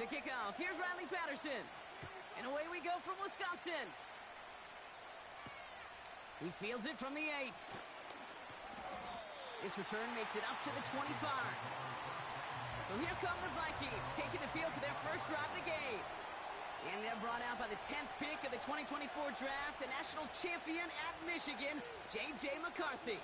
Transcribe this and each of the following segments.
To kick off, here's Riley Patterson. And away we go from Wisconsin. He fields it from the 8. This return makes it up to the 25. So here come the Vikings, taking the field for their first drive of the game. And they're brought out by the 10th pick of the 2024 draft, a national champion at Michigan, J.J. McCarthy.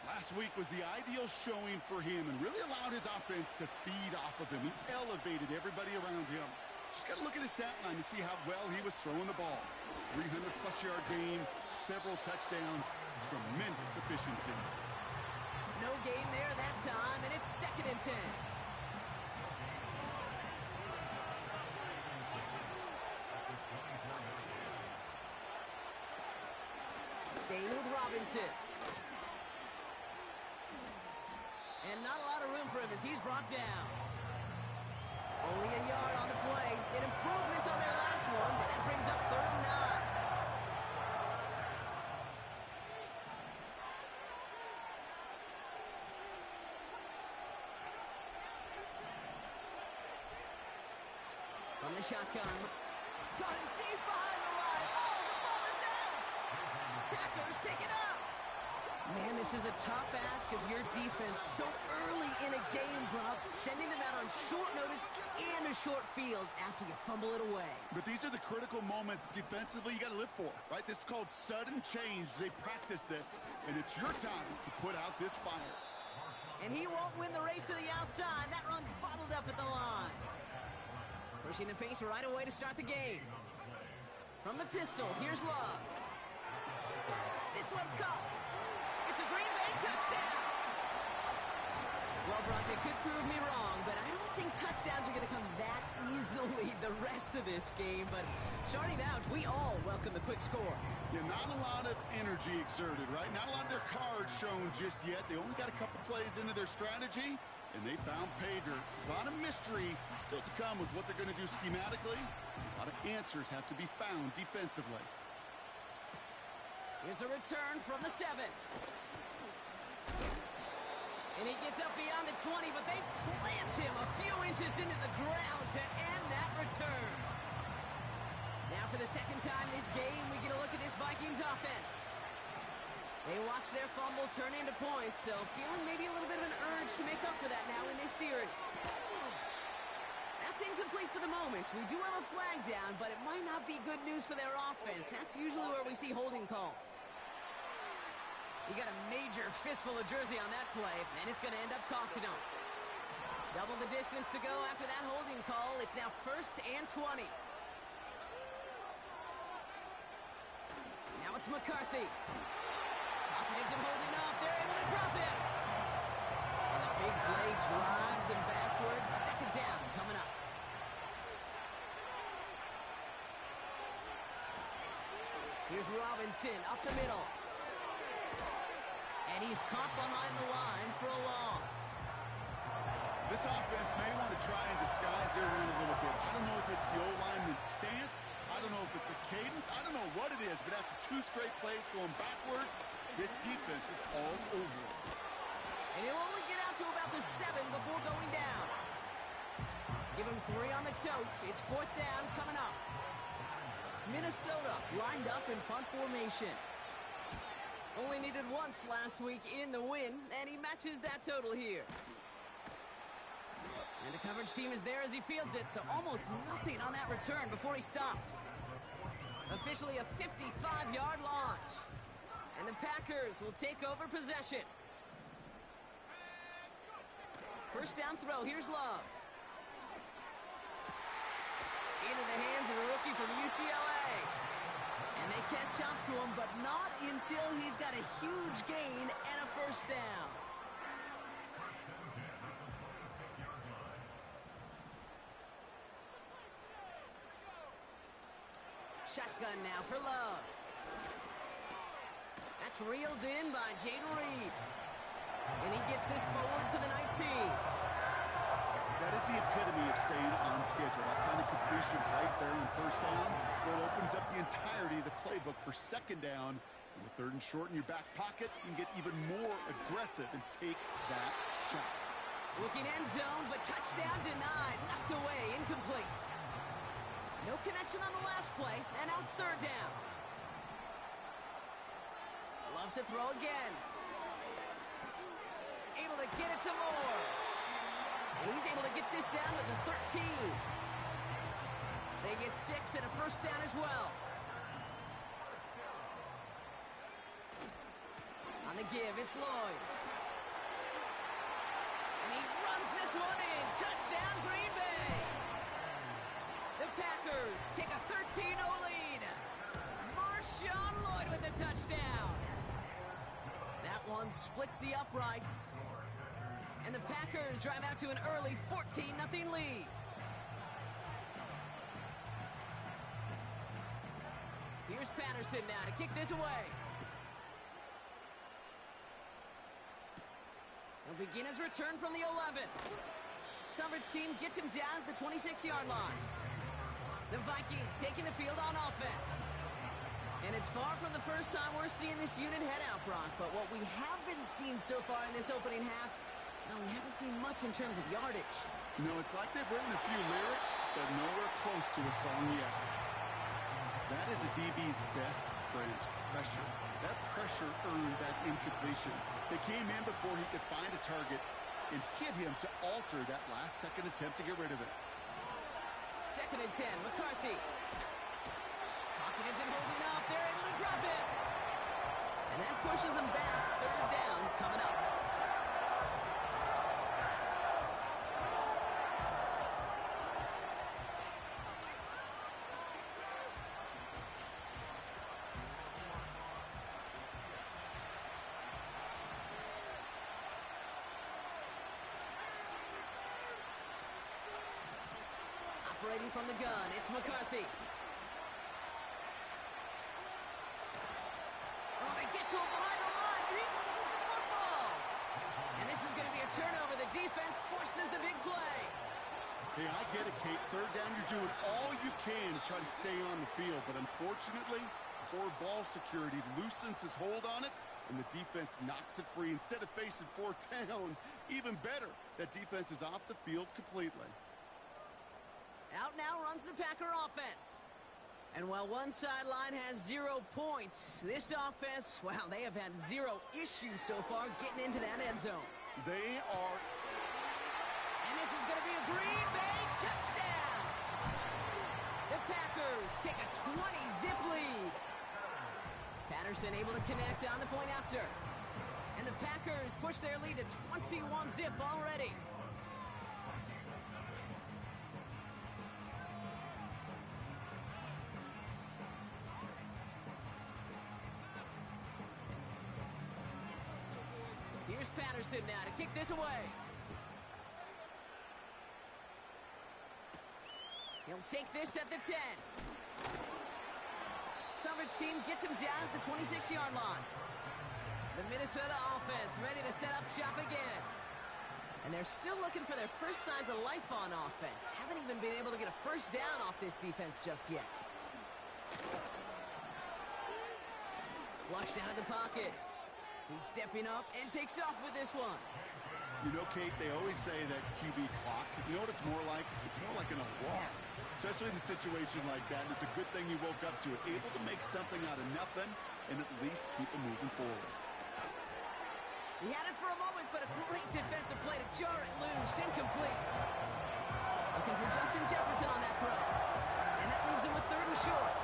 Last week was the ideal showing for him and really allowed his offense to feed off of him. He elevated everybody around him. Just got to look at his stat line to see how well he was throwing the ball. 300-plus yard game, several touchdowns, tremendous efficiency. No gain there that time, and it's 2nd and 10. Staying with Robinson. And not a lot of room for him as he's brought down. Only a yard on the play. An improvement on their last one, but that brings up 3rd and 9. From the shotgun. Got him deep behind the line. Oh, the ball is out! Packers pick it up! Man, this is a tough ask of your defense so early in a game, Brock, sending them out on short notice and a short field after you fumble it away. But these are the critical moments defensively you got to live for, right? This is called sudden change. They practice this, and it's your time to put out this fire. And he won't win the race to the outside. That run's bottled up at the line. Pushing the pace right away to start the game. From the pistol, here's Love. This one's caught. It's a Green Bay touchdown. Well, Brock, they could prove me wrong, but I don't think touchdowns are going to come that easily the rest of this game. But starting out, we all welcome the quick score. Yeah, not a lot of energy exerted, right? Not a lot of their cards shown just yet. They only got a couple plays into their strategy, and they found pay dirt. A lot of mystery still to come with what they're going to do schematically. A lot of answers have to be found defensively. Here's a return from the 7. And he gets up beyond the 20, but they plant him a few inches into the ground to end that return. Now for the second time this game, we get a look at this Vikings offense. They watch their fumble turn into points, so feeling maybe a little bit of an urge to make up for that now in this series. That's incomplete for the moment. We do have a flag down, but it might not be good news for their offense. That's usually where we see holding calls. You got a major fistful of jersey on that play, and it's going to end up costing them. Double the distance to go after that holding call. It's now 1st and 20. Now it's McCarthy. Pocket isn't holding up. They're able to drop him. And the big play drives them backwards. 2nd down coming up. Here's Robinson up the middle. And he's caught behind the line for a loss. This offense may want to try and disguise their run a little bit. I don't know if it's the old lineman's stance. I don't know if it's a cadence. I don't know what it is, but after 2 straight plays going backwards, this defense is all over it. And he'll only get out to about the 7 before going down. Give him 3 on the tote. It's 4th down coming up. Minnesota lined up in punt formation. Only needed once last week in the win, and he matches that total here. And the coverage team is there as he fields it, so almost nothing on that return before he stopped. Officially a 55-yard launch. And the Packers will take over possession. First down throw, here's Love. Into the hands of the rookie from UCLA. And they catch up to him, but not until he's got a huge gain and a first down. Shotgun now for Love. That's reeled in by Jayden Reed. And he gets this forward to the 19. That is the epitome of staying on schedule. That kind of completion right there on 1st down. Well, it opens up the entirety of the playbook for 2nd down. And with 3rd and short in your back pocket, you can get even more aggressive and take that shot. Looking end zone, but touchdown denied. Knocked away, incomplete. No connection on the last play, and now it's third down. Loves to throw again. Able to get it to Moore. And he's able to get this down to the 13. They get 6 and a first down as well. On the give, it's Lloyd. And he runs this one in. Touchdown, Green Bay. The Packers take a 13-0 lead. Marshawn Lloyd with the touchdown. That one splits the uprights. And the Packers drive out to an early 14-0 lead. Here's Patterson now to kick this away. He'll begin his return from the 11. Coverage team gets him down at the 26-yard line. The Vikings taking the field on offense. And it's far from the first time we're seeing this unit head out, Brock. But what we haven't seen so far in this opening half, well, we haven't seen much in terms of yardage. No, it's like they've written a few lyrics, but nowhere close to a song yet. That is a DB's best friend, pressure. That pressure earned that incompletion. They came in before he could find a target and hit him to alter that last-second attempt to get rid of it. 2nd and 10, McCarthy. Pocket isn't holding up. They're able to drop it. And that pushes them back. Third down coming up. Operating from the gun, it's McCarthy. Oh, they get to him behind the line, and he loses the football. And this is going to be a turnover. The defense forces the big play. Hey, I get it, Kate. Third down, you're doing all you can to try to stay on the field. But unfortunately, poor ball security loosens his hold on it, and the defense knocks it free. Instead of facing fourth down, even better, that defense is off the field completely. Out now runs the Packer offense. And while one sideline has 0 points, this offense, well, they have had 0 issues so far getting into that end zone. They are... And this is going to be a Green Bay touchdown. The Packers take a 20-zip lead. Patterson able to connect on the point after. And the Packers push their lead to 21-zip already. Here's Patterson now to kick this away. He'll take this at the 10. Coverage team gets him down at the 26-yard line. The Minnesota offense ready to set up shop again. And they're still looking for their first signs of life on offense. Haven't even been able to get a first down off this defense just yet. Flushed out of the pocket. He's stepping up and takes off with this one. You know, Kate, they always say that QB clock. You know what it's more like? It's more like an alarm, especially in a situation like that. And it's a good thing you woke up to it, able to make something out of nothing and at least keep them moving forward. He had it for a moment, but a great defensive play to jar it loose, incomplete. Looking for Justin Jefferson on that throw. And that leaves him with 3rd and short.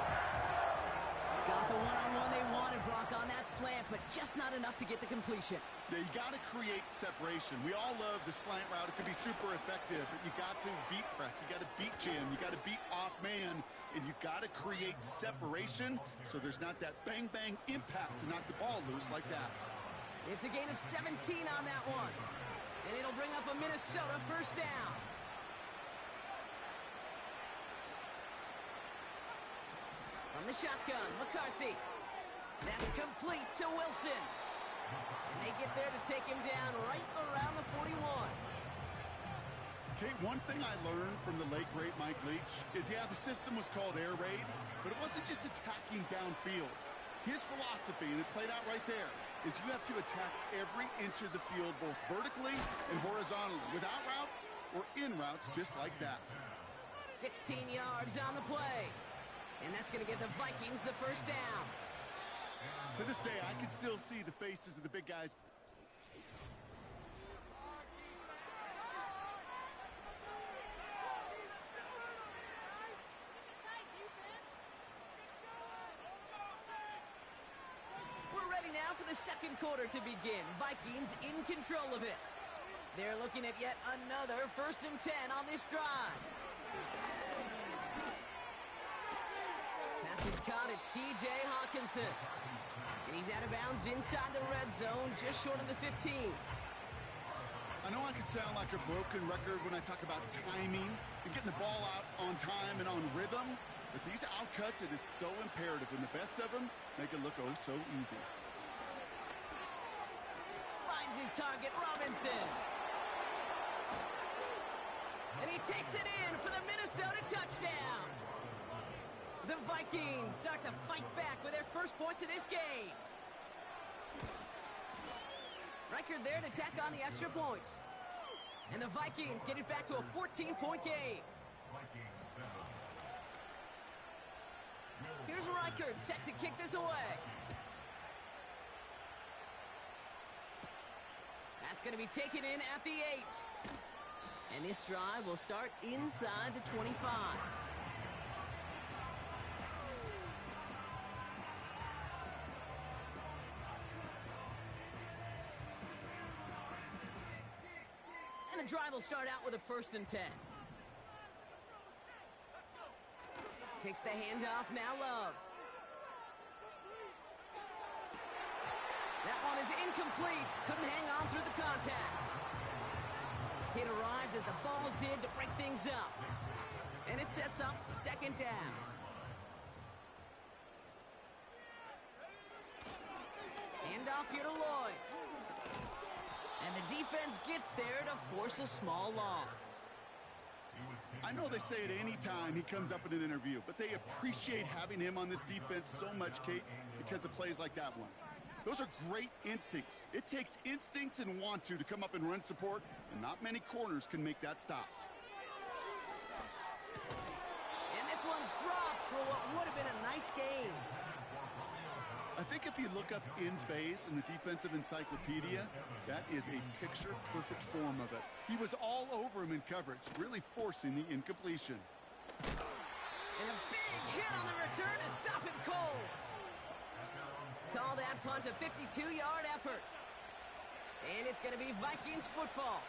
Got the one-on-one they wanted, Brock, on that slant, but just not enough to get the completion. Yeah, you got to create separation. We all love the slant route. It can be super effective, but you got to beat press. You got to beat jam. You got to beat off man, and you got to create separation so there's not that bang-bang impact to knock the ball loose like that. It's a gain of 17 on that one, and it'll bring up a Minnesota first down. From the shotgun, McCarthy. That's complete to Wilson. And they get there to take him down right around the 41. Kate, one thing I learned from the late, great Mike Leach is, yeah, the system was called air raid, but it wasn't just attacking downfield. His philosophy, and it played out right there, is you have to attack every inch of the field, both vertically and horizontally, without routes or in routes just like that. 16 yards on the play. And that's going to give the Vikings the first down. To this day, I can still see the faces of the big guys. We're ready now for the second quarter to begin. Vikings in control of it. They're looking at yet another 1st and 10 on this drive. Pass is caught. It's T.J. Hawkinson. And he's out of bounds inside the red zone, just short of the 15. I know I can sound like a broken record when I talk about timing and getting the ball out on time and on rhythm, but these outcuts, it is so imperative, and the best of them make it look oh so easy. Finds his target, Robinson. And he takes it in for the Minnesota touchdown. The Vikings start to fight back with their first points of this game. Reichard there to tack on the extra points. And the Vikings get it back to a 14-point game. Here's Reichard set to kick this away. That's going to be taken in at the 8. And this drive will start inside the 25. And the drive will start out with a 1st and 10. Takes the handoff, now Love. That one is incomplete. Couldn't hang on through the contact. It arrived as the ball did to break things up. And it sets up 2nd down. Handoff here to Lloyd. And the defense gets there to force a small loss. I know they say it any time he comes up in an interview, but they appreciate having him on this defense so much, Kate, because of plays like that one. Those are great instincts. It takes instincts and want to come up and run support, and not many corners can make that stop. And this one's dropped for what would have been a nice game. I think if you look up in phase in the defensive encyclopedia, that is a picture-perfect form of it. He was all over him in coverage, really forcing the incompletion. And a big hit on the return to stop him cold. Call that punt a 52-yard effort. And it's going to be Vikings football.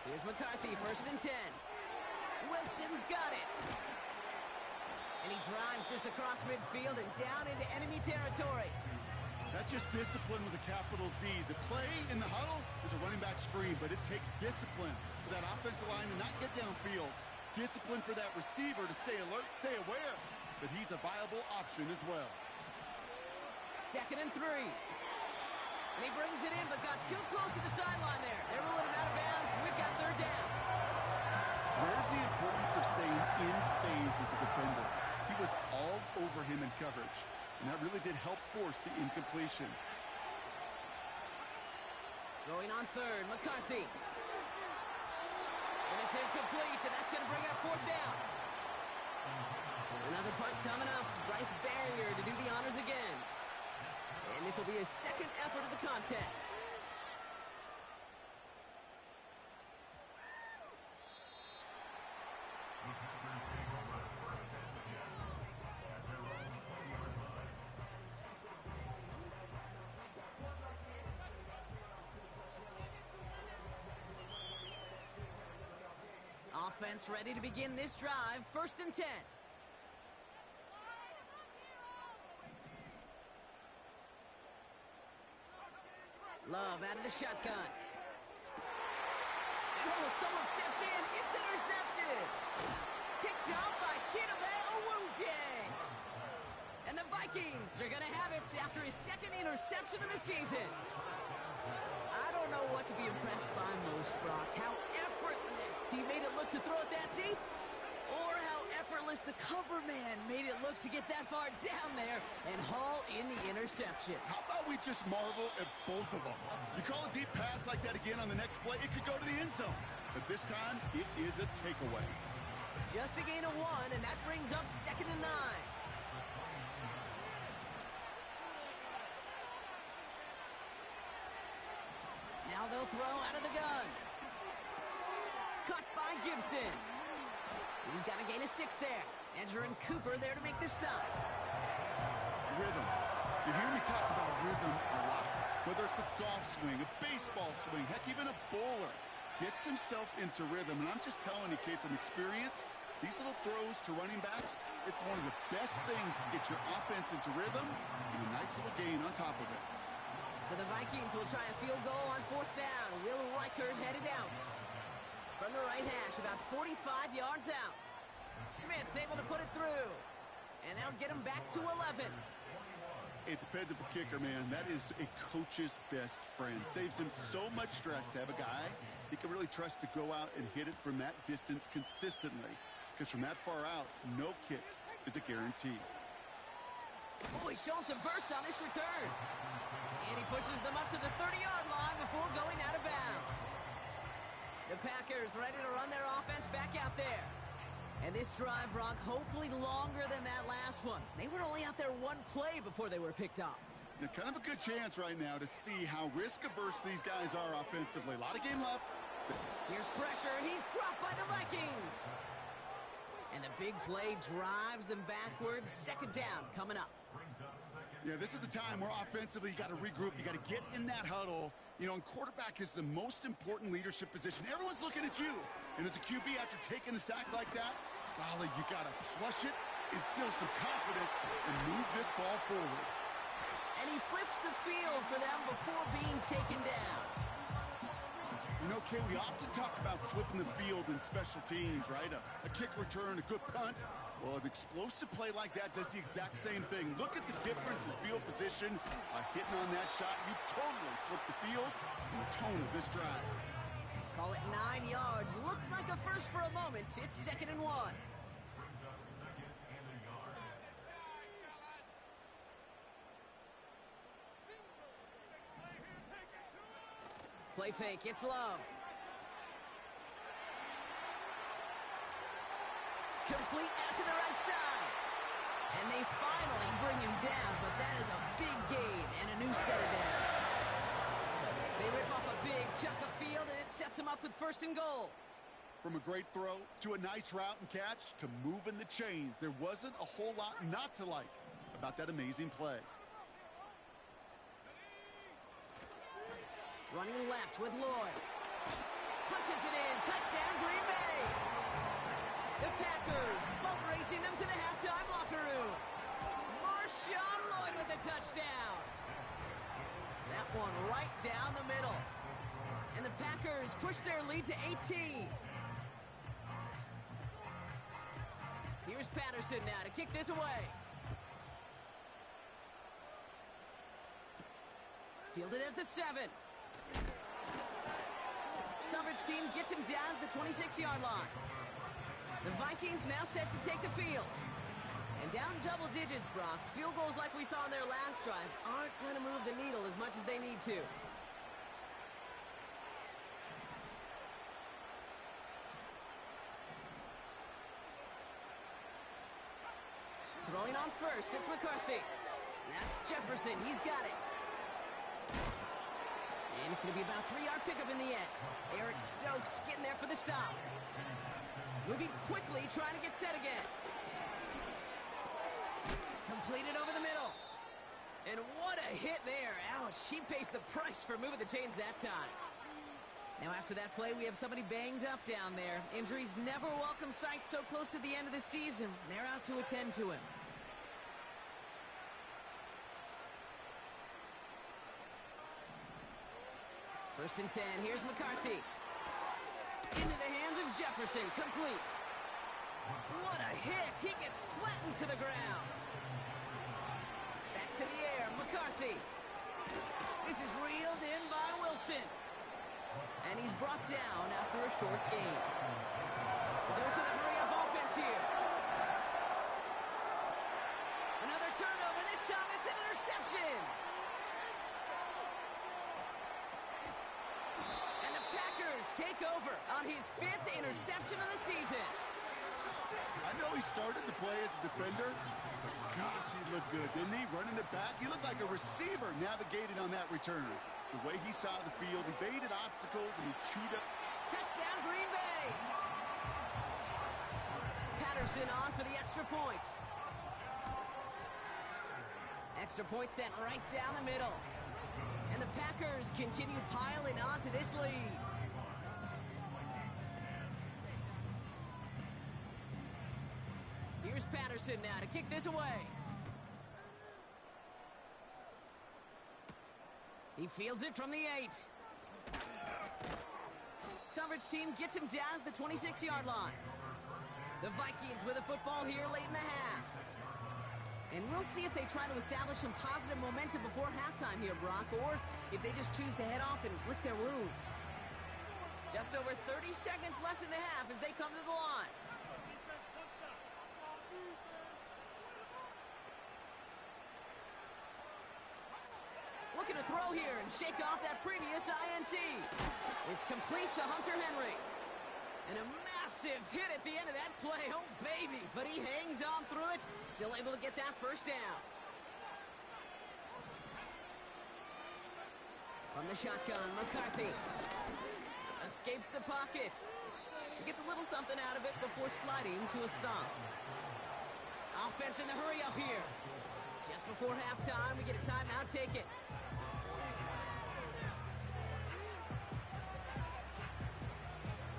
Here's McCarthy, 1st and 10. Wilson's got it. And he drives this across midfield and down into enemy territory. That's just discipline with a capital D. The play in the huddle is a running back screen, but it takes discipline for that offensive line to not get downfield. Discipline for that receiver to stay alert, stay aware that he's a viable option as well. 2nd and 3. And he brings it in, but got too close to the sideline there. They're ruling him out of bounds. We've got 3rd down. Where's the importance of staying in phase as a defender? He was all over him in coverage, and that really did help force the incompletion. Going on 3rd, McCarthy. And it's incomplete, and that's going to bring up 4th down. Another punt coming up. Bryce Barrier to do the honors again. And this will be his 2nd effort of the contest. Offense ready to begin this drive. 1st and 10. Love out of the shotgun. And someone stepped in. It's intercepted. Picked up by Chidobe Awuzie. And the Vikings are going to have it after his 2nd interception of the season. I don't know what to be impressed by almost, Brock. How effortless he made it look to throw it that deep, or how effortless the cover man made it look to get that far down there and haul in the interception. How about we just marvel at both of them? You call a deep pass like that again on the next play, it could go to the end zone. But this time, it is a takeaway. Just a gain of 1, and that brings up 2nd and 9. Now they'll throw out of the gun. Cut by Gibson. He's got a gain of 6 there. Andrew and Cooper there to make the stop. Rhythm. You hear me talk about rhythm a lot. Whether it's a golf swing, a baseball swing, heck, even a bowler. Gets himself into rhythm, and I'm just telling you, Kate, from experience, these little throws to running backs, it's one of the best things to get your offense into rhythm and a nice little gain on top of it. So the Vikings will try a field goal on 4th down. Will Reichert headed out from the right hash, about 45 yards out. Smith able to put it through, and that'll get him back to 11. A dependable kicker, man. That is a coach's best friend. Saves him so much stress to have a guy he can really trust to go out and hit it from that distance consistently. Because from that far out, no kick is a guarantee. Oh, he's showing some burst on this return. And he pushes them up to the 30-yard line before going out of bounds. The Packers ready to run their offense back out there. And this drive, Brock, hopefully longer than that last one. They were only out there 1 play before they were picked off. Yeah, kind of a good chance right now to see how risk-averse these guys are offensively. A lot of game left. Here's pressure, and he's dropped by the Vikings. And the big play drives them backwards. 2nd down coming up. Yeah, this is a time where offensively you got to regroup. You got to get in that huddle. You know, and quarterback is the most important leadership position. Everyone's looking at you. And as a QB, after taking a sack like that, golly, you got to flush it, instill some confidence, and move this ball forward. And he flips the field for them before being taken down. You know, Kay, we often talk about flipping the field in special teams, right? A kick return, a good punt. Well, an explosive play like that does the exact same thing. Look at the difference in field position. By hitting on that shot, you've totally flipped the field and the tone of this drive. Call it 9 yards. Looked like a first for a moment. It's 2nd and 1. Play fake, it's Love. Complete out to the right side. And they finally bring him down, but that is a big gain and a new set of downs. They rip off a big chunk of field, and it sets them up with 1st and goal. From a great throw to a nice route and catch to moving the chains, there wasn't a whole lot not to like about that amazing play. Running left with Lloyd. Punches it in. Touchdown, Green Bay. The Packers boat racing them to the halftime locker room. Marshawn Lloyd with a touchdown. That one right down the middle. And the Packers push their lead to 18. Here's Patterson now to kick this away. Fielded at the 7. Coverage team gets him down at the 26-yard line. The Vikings now set to take the field. And down double digits, Brock. Field goals like we saw in their last drive aren't going to move the needle as much as they need to. Throwing on first, it's McCarthy. That's Jefferson. He's got it. And it's going to be about a 3-yard pickup in the end. Eric Stokes getting there for the stop. Moving quickly, trying to get set again. Completed over the middle. And what a hit there. Ouch, she pays the price for moving the chains that time. Now after that play, we have somebody banged up down there. Injuries never a welcome sight so close to the end of the season. They're out to attend to him. First and 10, here's McCarthy. Into the hands of Jefferson, complete. What a hit, he gets flattened to the ground. Back to the air, McCarthy. This is reeled in by Wilson. And he's brought down after a short gain. A dose of the hurry-up offense here. Another turnover. This time it's an interception. And the Packers take over on his 5th interception of the season. I know he started to play as a defender. Gosh, he looked good, didn't he? Running it back. He looked like a receiver navigating on that return. The way he saw the field, he baited obstacles, and he chewed up. Touchdown, Green Bay. Patterson on for the extra point. Extra point sent right down the middle. And the Packers continue piling on to this lead. Here's Patterson now to kick this away. He fields it from the 8. Coverage team gets him down at the 26-yard line. The Vikings with a football here late in the half. And we'll see if they try to establish some positive momentum before halftime here, Brock, or if they just choose to head off and lick their wounds. Just over 30 seconds left in the half as they come to the line. Looking to throw here and shake off that previous INT. It's complete to Hunter Henry. And a massive hit at the end of that play. Oh, baby. But he hangs on through it. Still able to get that first down. From the shotgun, McCarthy escapes the pocket. He gets a little something out of it before sliding to a stop. Offense in the hurry up here. Just before halftime, we get a timeout. Take it.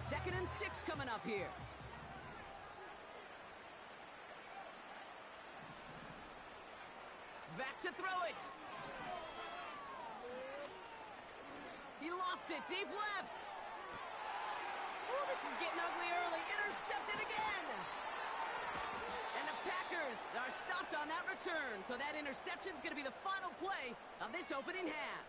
Second and 6 coming up here. Back to throw it. He lofts it deep left. Oh, this is getting ugly early. Intercepted again. And the Packers are stopped on that return. So that interception is going to be the final play of this opening half.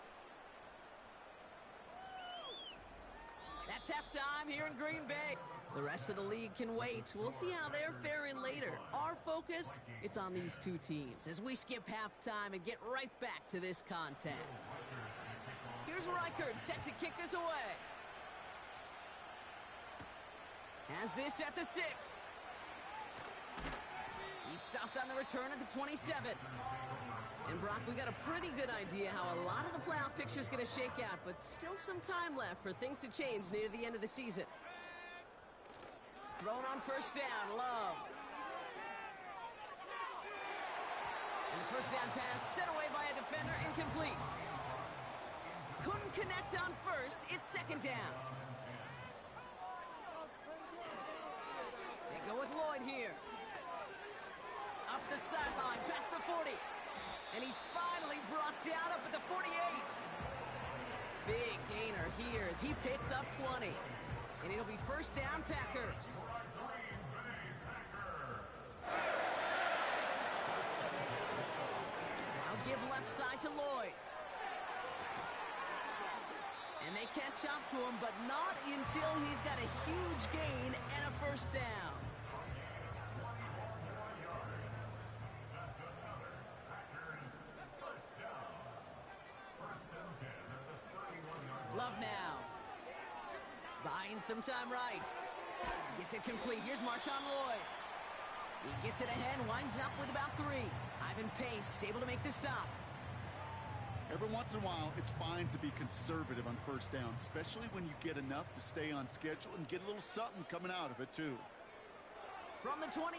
That's halftime here in Green Bay. The rest of the league can wait. We'll see how they're faring later. Our focus, it's on these two teams as we skip halftime and get right back to this contest. Here's Reichard set to kick this away. Has this at the 6. He stopped on the return at the 27. And Brock, we got a pretty good idea how a lot of the playoff picture is going to shake out, but still some time left for things to change near the end of the season. Thrown on first down, Love. And the first down pass set away by a defender, incomplete. Couldn't connect on first, it's second down. They go with Lloyd here. Up the sideline, past the 40. And he's finally brought down up at the 48. Big gainer here as he picks up 20. And it'll be first down, Packers. I'll give left side to Lloyd. And they catch up to him, but not until he's got a huge gain and a first down. Love now. Buying some time right. Gets it complete. Here's Marshawn Lloyd. He gets it ahead, winds up with about 3. Ivan Pace able to make the stop. Every once in a while, it's fine to be conservative on first down, especially when you get enough to stay on schedule and get a little something coming out of it, too. From the 28.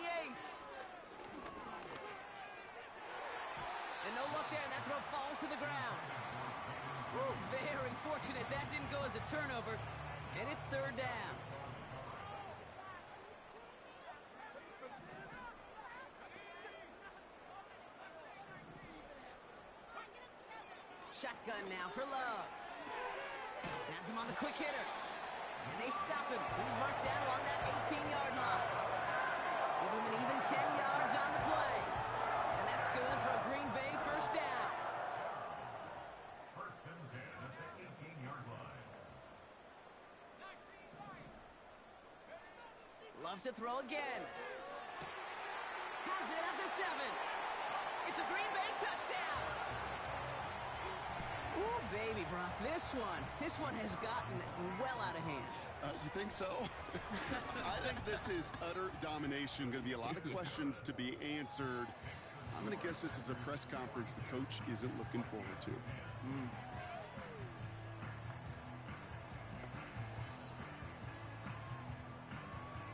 And no look there, and that throw falls to the ground. Woo, very fortunate that didn't go as a turnover, and it's third down. Shotgun now for Love. Has him on the quick hitter. And they stop him. He's marked down along that 18-yard line. Give him an even 10 yards on the play. And that's good for a Green Bay first down. First and 10 at the 18-yard line. Loves to throw again. Has it at the 7. It's a Green Bay touchdown. Ooh, baby, Brock, this one has gotten well out of hand. You think so? I think this is utter domination. Going to be a lot of questions to be answered. I'm going to guess this is a press conference the coach isn't looking forward to.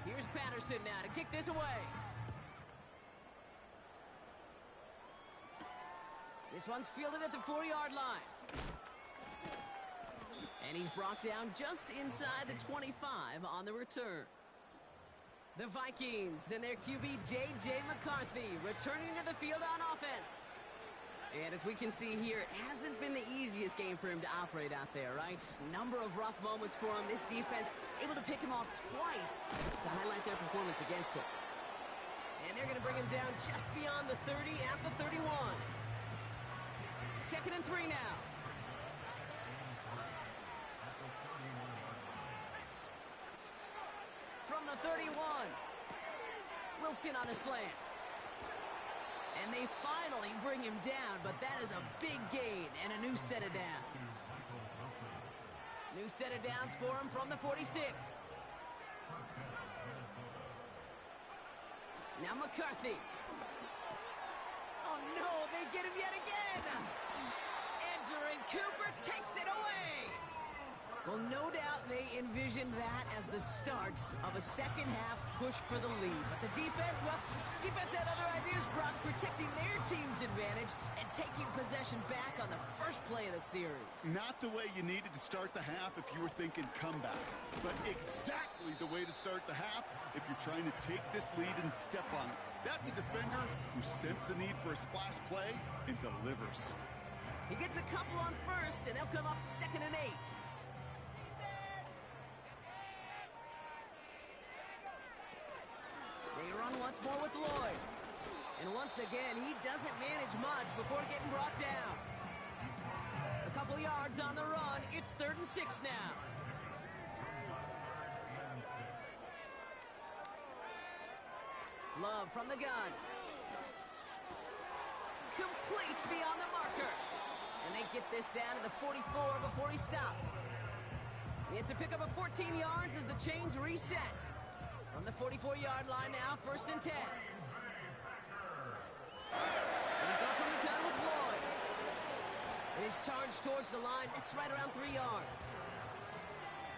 Here's Patterson now to kick this away. This one's fielded at the 4-yard line. And he's brought down just inside the 25 on the return. The Vikings and their QB J.J. McCarthy returning to the field on offense. And as we can see here, it hasn't been the easiest game for him to operate out there, right? Number of rough moments for him. This defense able to pick him off twice to highlight their performance against him. And they're going to bring him down just beyond the 30 at the 31. 2nd and 3 now. From the 31. Wilson on a slant. And they finally bring him down, but that is a big gain and a new set of downs. New set of downs for him from the 46. Now McCarthy. Oh no, they get him yet again. Andrew Cooper takes it away. Well, no doubt they envisioned that as the start of a second-half push for the lead. But the defense, well, defense had other ideas, Brock, protecting their team's advantage and taking possession back on the first play of the series. Not the way you needed to start the half if you were thinking comeback, but exactly the way to start the half if you're trying to take this lead and step on it. That's a defender who sensed the need for a splash play and delivers. He gets a couple on first, and they'll come up 2nd and 8. They run once more with Lloyd. And once again, he doesn't manage much before getting brought down. A couple yards on the run. It's 3rd and 6 now. Love from the gun. Complete beyond the marker. And they get this down to the 44 before he stopped. It's a pickup of 14 yards as the chains reset. From the 44-yard line now, 1st and 10. And go from the gun with Lloyd. And his charge towards the line, that's right around 3 yards.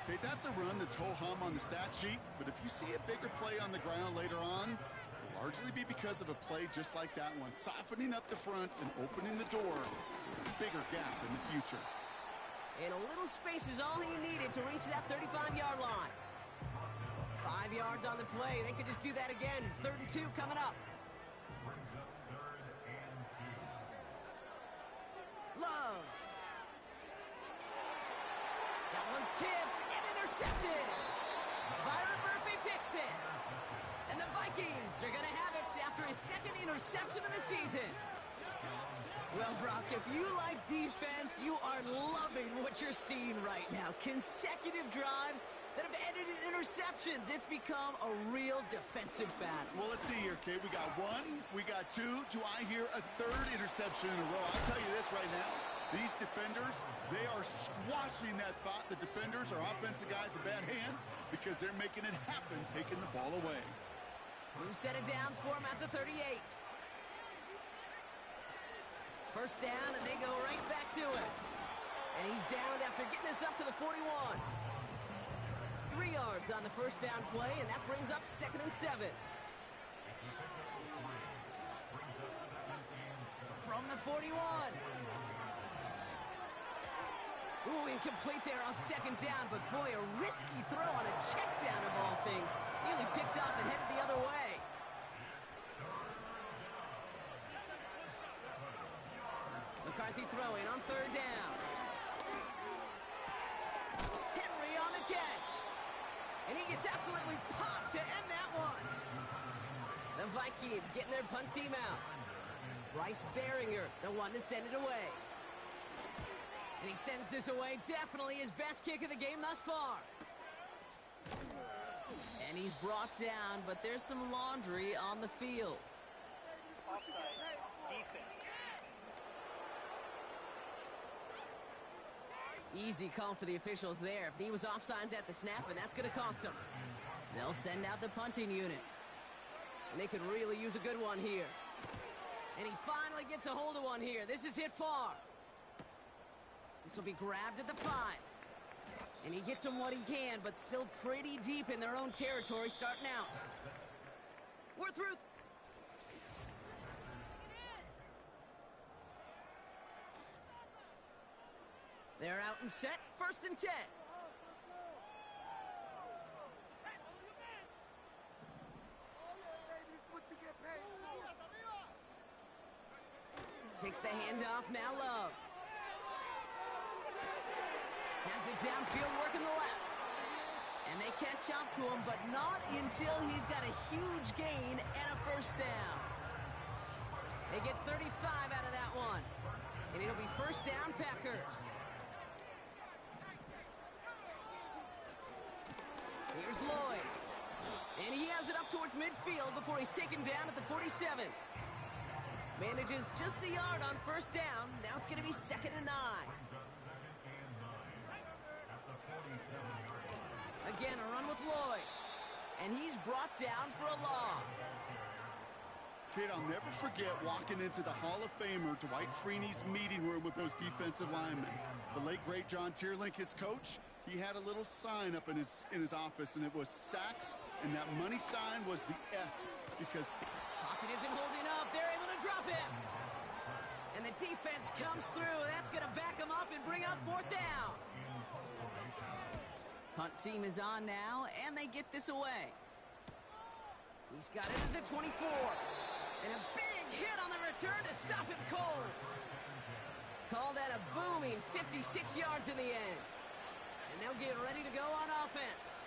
Okay, that's a run that's ho-hum on the stat sheet, but if you see a bigger play on the ground later on, it'll largely be because of a play just like that one, softening up the front and opening the door for a bigger gap in the future. And a little space is all he needed to reach that 35-yard line. 5 yards on the play. They could just do that again. 3rd and 2 coming up. Love. That one's tipped and intercepted. Byron Murphy picks it. And the Vikings are going to have it after his 2nd interception of the season. Well, Brock, if you like defense, you are loving what you're seeing right now. Consecutive drives that have ended in interceptions. It's become a real defensive battle. Well, let's see here, Kate. We got 1, we got 2. Do I hear a 3rd interception in a row? I'll tell you this right now. These defenders, they are squashing that thought. The defenders are offensive guys in bad hands because they're making it happen, taking the ball away. New set of downs for him at the 38. 1st down, and they go right back to it. And he's down after getting this up to the 41. 3 yards on the 1st down play, and that brings up 2nd and 7. From the 41. Ooh, incomplete there on 2nd down, but boy, a risky throw on a check down of all things. Nearly picked up and headed the other way. McCarthy throwing on 3rd down. Henry on the catch. And he gets absolutely popped to end that one. The Vikings getting their punt team out. Bryce Baringer, the one to send it away. And he sends this away, definitely his best kick of the game thus far. And he's brought down, but there's some laundry on the field. Offside. Defense. Easy call for the officials there. He was offsides at the snap, and that's going to cost him. They'll send out the punting unit. And they could really use a good one here. And he finally gets a hold of one here. This is hit far. This will be grabbed at the 5. And he gets him what he can, but still pretty deep in their own territory starting out. We're through. They're out and set. 1st and 10. Takes the handoff, now Love. Has it downfield, working the left. And they catch up to him, but not until he's got a huge gain and a 1st down. They get 35 out of that one. And it'll be 1st down, Packers. Here's Lloyd. And he has it up towards midfield before he's taken down at the 47. Manages just a yard on 1st down. Now it's going to be 2nd and 9. Again, a run with Lloyd. And he's brought down for a loss. Kid, I'll never forget walking into the Hall of Famer Dwight Freeney's meeting room with those defensive linemen. The late, great John Tierlink, his coach, he had a little sign up in his office, and it was sacks, and that money sign was the S, because Pocket isn't holding up. They're able to drop him. And the defense comes through. That's going to back him up and bring up 4th down. Punt team is on now, and they get this away. He's got it at the 24. And a big hit on the return to stop him cold. Call that a booming 56 yards in the end. And they'll get ready to go on offense.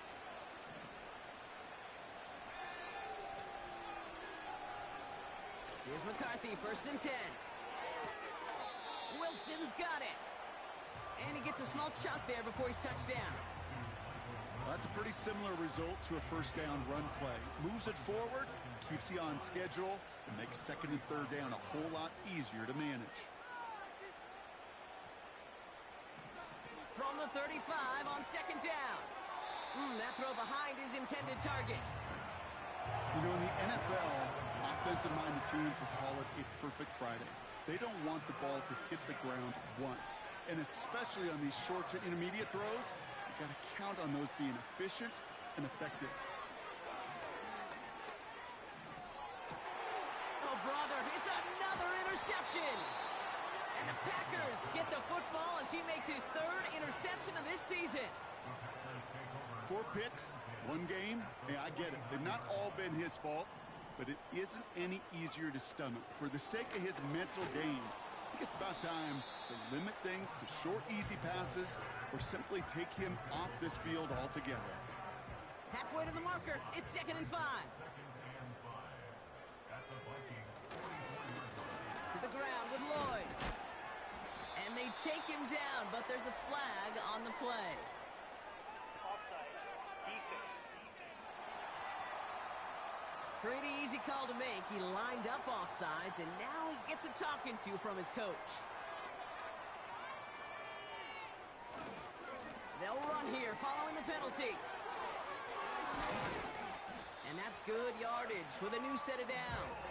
Here's McCarthy, 1st and 10. Wilson's got it. And he gets a small chunk there before he's touched down. Well, that's a pretty similar result to a 1st down run play. Moves it forward, keeps you on schedule, and makes 2nd and 3rd down a whole lot easier to manage. From the 35 on 2nd down. That throw behind his intended target. You know, in the NFL, offensive-minded teams will call it a perfect Friday. They don't want the ball to hit the ground once. And especially on these short to intermediate throws, you got to count on those being efficient and effective. Oh, brother, it's another interception. And the Packers get the football as he makes his 3rd interception of this season. 4 picks, 1 game. Yeah, I get it. They've not all been his fault, but it isn't any easier to stomach. For the sake of his mental game, I think it's about time to limit things to short, easy passes or simply take him off this field altogether. Halfway to the marker, it's 2nd and 5. To the ground with Lloyd. And they take him down, but there's a flag on the play. Offside. Defense. Pretty easy call to make. He lined up offsides, and now he gets a talking to from his coach. They'll run here following the penalty. And that's good yardage with a new set of downs.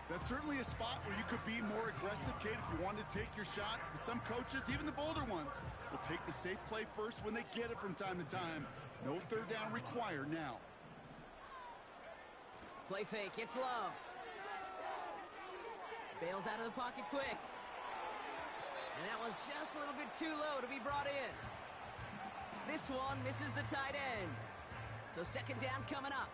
That's certainly a spot where you could be more aggressive, Kate, if you wanted to take your shots. But some coaches, even the bolder ones, will take the safe play first when they get it from time to time. No 3rd down required now. Play fake, it's Love. Bails out of the pocket quick. And that was just a little bit too low to be brought in. This one misses the tight end. So 2nd down coming up.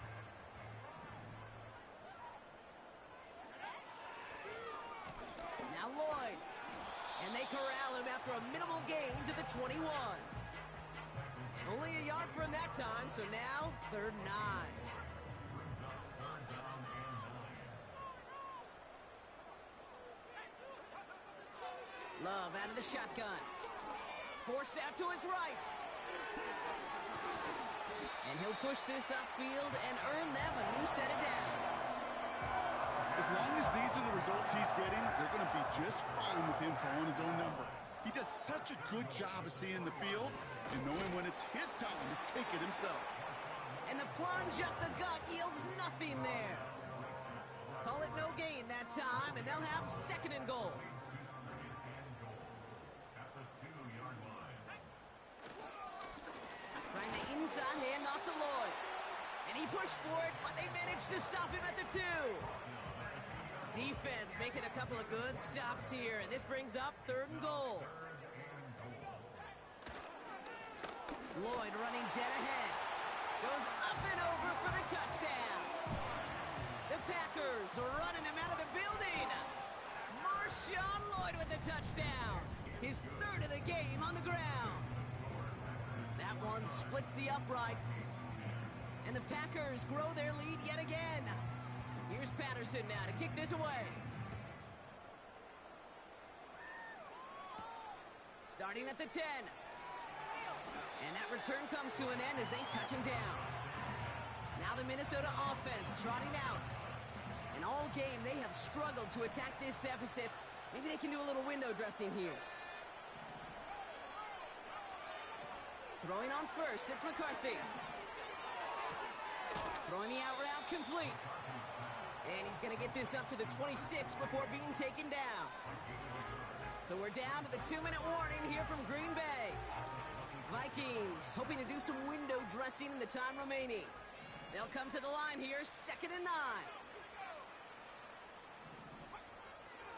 Now Lloyd. And they corral him after a minimal gain to the 21. Only a yard for him that time, so now 3rd and 9. Love out of the shotgun. Forced out to his right. And he'll He'll push this upfield and earn them a new set of downs. As long as these are the results he's getting, they're going to be just fine with him calling his own number. He does such a good job of seeing the field and knowing when it's his time to take it himself. And the plunge up the gut yields nothing there. Call it no gain that time, and they'll have second and goal. Trying the inside handoff to Lloyd. And he pushed for it, but they managed to stop him at the 2. Defense making a couple of good stops here, and this brings up third and goal. Lloyd running dead ahead. Goes up and over for the touchdown. The Packers are running them out of the building. Marshawn Lloyd with the touchdown. His third of the game on the ground. That one splits the uprights. And the Packers grow their lead yet again. Here's Patterson now to kick this away. Starting at the 10. And that return comes to an end as they touch him down. Now the Minnesota offense trotting out. And all game they have struggled to attack this deficit. Maybe they can do a little window dressing here. Throwing on first, it's McCarthy. Throwing the out route complete. And he's going to get this up to the 26 before being taken down. So we're down to the 2-minute warning here from Green Bay. Vikings hoping to do some window dressing in the time remaining. They'll come to the line here, 2nd and 9.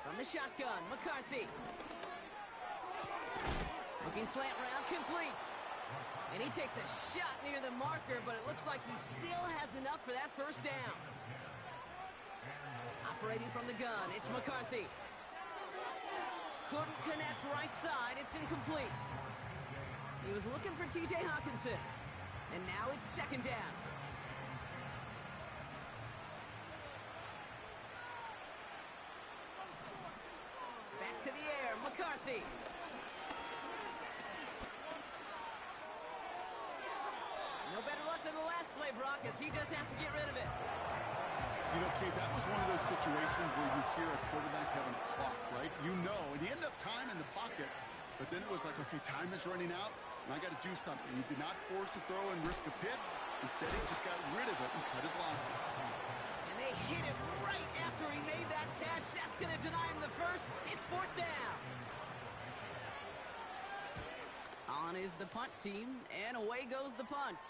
From the shotgun, McCarthy. Looking slant route complete. And he takes a shot near the marker, but it looks like he still has enough for that first down. Operating from the gun, it's McCarthy. Couldn't connect right side, it's incomplete. He was looking for T.J. Hawkinson. And now it's 2nd down. Back to the air, McCarthy. No better luck than the last play, Brock, as he just has to get rid of it. You know, Kate, that was one of those situations where you hear a quarterback having a clock, right? You know, and he ended up time in the pocket, but then it was like, okay, time is running out, and I got to do something. He did not force a throw and risk a pick. Instead, he just got rid of it and cut his losses. And they hit it right after he made that catch. That's going to deny him the first. It's 4th down. On is the punt team, and away goes the punt.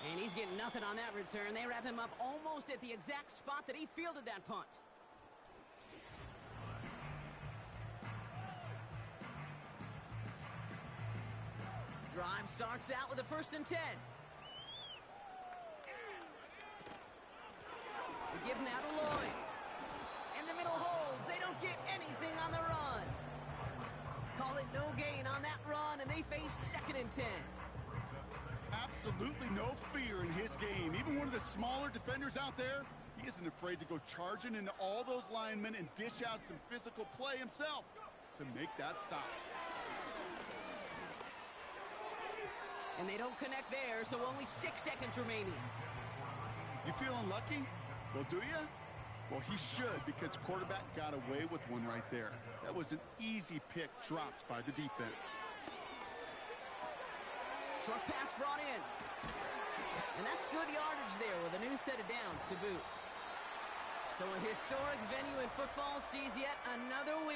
And he's getting nothing on that return. They wrap him up almost at the exact spot that he fielded that punt. Drive starts out with a 1st and 10. They give now to Lloyd. And the middle holds. They don't get anything on the run. Call it no gain on that run, and they face 2nd and 10. Absolutely no fear in his game. Even one of the smaller defenders out there, he isn't afraid to go charging into all those linemen and dish out some physical play himself to make that stop. And they don't connect there, so only 6 seconds remaining. You feeling lucky? Well, do you? Well, he should, because the quarterback got away with one right there. That was an easy pick dropped by the defense. Short pass brought in. And that's good yardage there with a new set of downs to boot. So a historic venue in football sees yet another win.